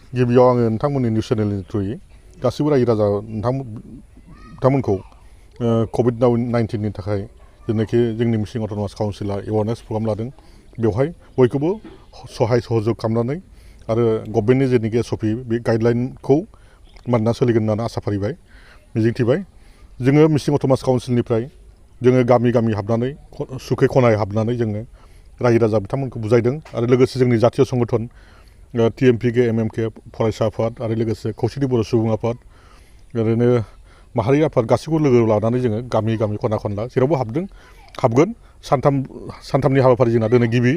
गिबियाव आङो नोंथांमोननि निउस चेनेलनि थ्रुयै गासिबो रायजो राजा नोंथांमोनखौ COVID-19नि थाखाय जेनाखि जोंनि मिसिं अट'नमास काउन्सिला एवारनेस प्रग्राम लादों बेवहाय बयखौबो सहाय सहयोग खालामनानै आरो गभर्नमेन्टनि जेनाखि SOP बे गाइडलाइनखौ मानिना सोलिगोन होननानै आसा फारिबाय मिजिंथिबाय जोङो मिसिं अट'नमास काउन्सिलनिफ्राय जोङो गामि गामि हाबनानै सुखै खनाय हाबनानै जोङो रायजो राजा बिथांमोनखौ बुजायदों आरो लोगोसे जोंनि जातीय संगठन TMPK MMK फरायसा आफाद आरो लोगोसे खौसेथि बर' सुबुं आफाद ओरैनो माहारि आफाद गासैखौबो लोगो लानानै जोङो गामि गामि खना खनला जेरावबो हाबगोन सानथामनि हाबाफारि जोंना दिनै गिबि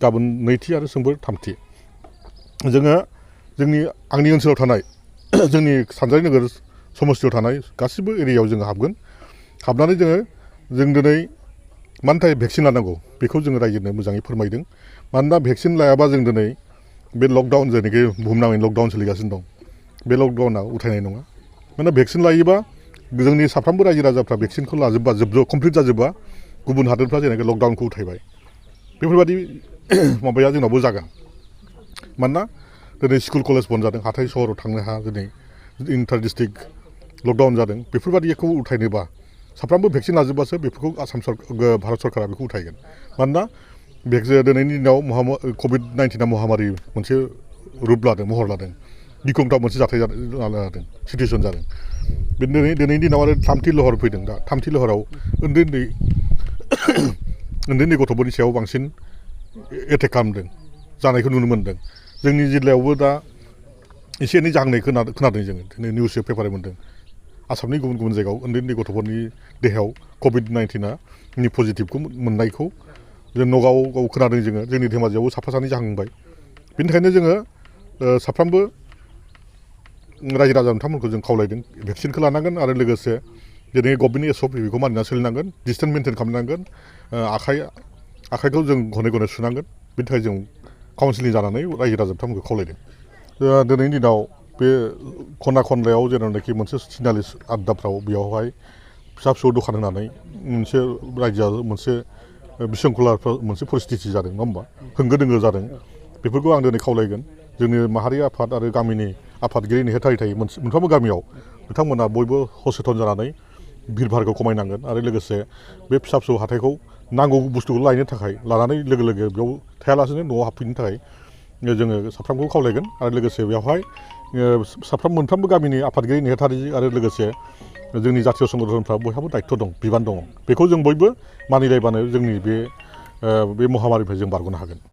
गाबोन नैथि आरो समफोर थामथि जोङो आंनि ओनसोलाव थानाय जोंनि सानजारि नोगोर समस्तियाव थानाय गासिबो एरियायाव जोङो हाबनानै जों दिनै मानि थाखाय भेक्सिन लानांगौ बेखौ जोङो रायजोनो मोजाङै फोरमायदों मानोना भेक्सिन लायाबा जों दिनै बे लकडाउन जेनाखि बुहुमनाङै लकडाउन सोलिगासिनो दं बे लकडाउना उथायनाय नङा मानोना भेक्सिन लायोबा जोंनि साफ्रोमबो रायजो राजाफ्रा भेक्सिनखौ लाजोबबा कमप्लिट जाजोबबा गुबुन हादोरफ्रा जेनाखि लकडाउनखौ उथायबाय बेफोरबायदि माबाया जोंनावबो जागोन मानोना दिनै स्कुल कलेज बन्द जादों हाथाइ सहराव थांनो हाया दिनै इन्टार डिस्ट्रिक्ट लकडाउन जादों बेफोरबायदिखौ उथायनोबा साफ्रोमबो भेक्सिन लाजोबबासो बेफोरखौ भारत सरकारा बेखौ उथायगोन मानोना दिनैनि दिनाव COVID-19 महामारि मोनसे रूप लादों महर लादों गिख्रंथाव मोनसे जाथाय जादों सिटुएसन जादों दिनैनि दिनाव आरो थामथि लहर फैदों दा थामथि लहराव उन्दै गथ'फोरनि सायाव बांसिन एटेक खालामदों जानायखौ नुनो मोन्दों जोंनि जिल्लायावबो दा एसे एनै जाहांनाय खोनादों जोङो दिनै निउस पेपाराव मोन्दों आसामनि गुबुन गुबुन जायगायाव उन्दै गथ'फोरनि देहायाव COVID-19नि पजिटिभखौ मोननायखौ जों नगावआव खोनादों जोङो जोंनि धेमाजियावबो साफा सानै जाहांबाय बेनि थाखायनो जोङो साफ्रोमबो रायजो राजा नोंथांमोनखौ जों खावलायदों भेक्सिनखौ लानांगोन आरो लोगोसे दिनै गभर्नमेन्टनि SOP बेखौ मानिना सोलिनांगोन डिसटेन्स मेनटेन खालामनांगोन आखाइखौ जों घनै घनै सुनांगोन बेनि थाखाय जों काउन्सिलिं जानानै रायजो राजा बिथांमोनखौ खावलायदों दिनैनि दिनाव बे खना खनलायाव जेरावनाखि मोनसे सिनालि आड्डाफ्राव बेयावहाय फिसा फिसौ दखान होनानै मोनसे रायजोआ मोनसे बिसंखला मोनसे परिस्थिति जादों नङा होमबा होंगो दोंगो जादों बेफोरखौ आं दिनै खावलायगोन जोंनि माहारि आफाद आरो गामिनि आफादगिरि नेहाथारि थायो मोनफ्रोमबो गामियाव बिथांमोना बयबो सचेतन जानानै भिरभारखौ खमायनांगोन आरो लोगोसे बे फिसा फिसौ हाथाइखौ नांगौ बुस्थुखौ लायनो थाखाय लानानै लोगो बेयाव थायालासेनो न'आव हाबफैनो थाखाय जोङो साफ्रोमखौ खावलायगोन आरो लोगोसे बेवहाय मोनफ्रोमबो गामिनि आफादगिरि नेहाथारि आरो लोगोसे जोंनि जातीय संगठनफ्रा बयहाबो दायित्व दं बिबान दङ बेखौ जों बयबो मानिलायबानो जोंनि बे महामारिनिफ्राय जों बारग'नो हागोन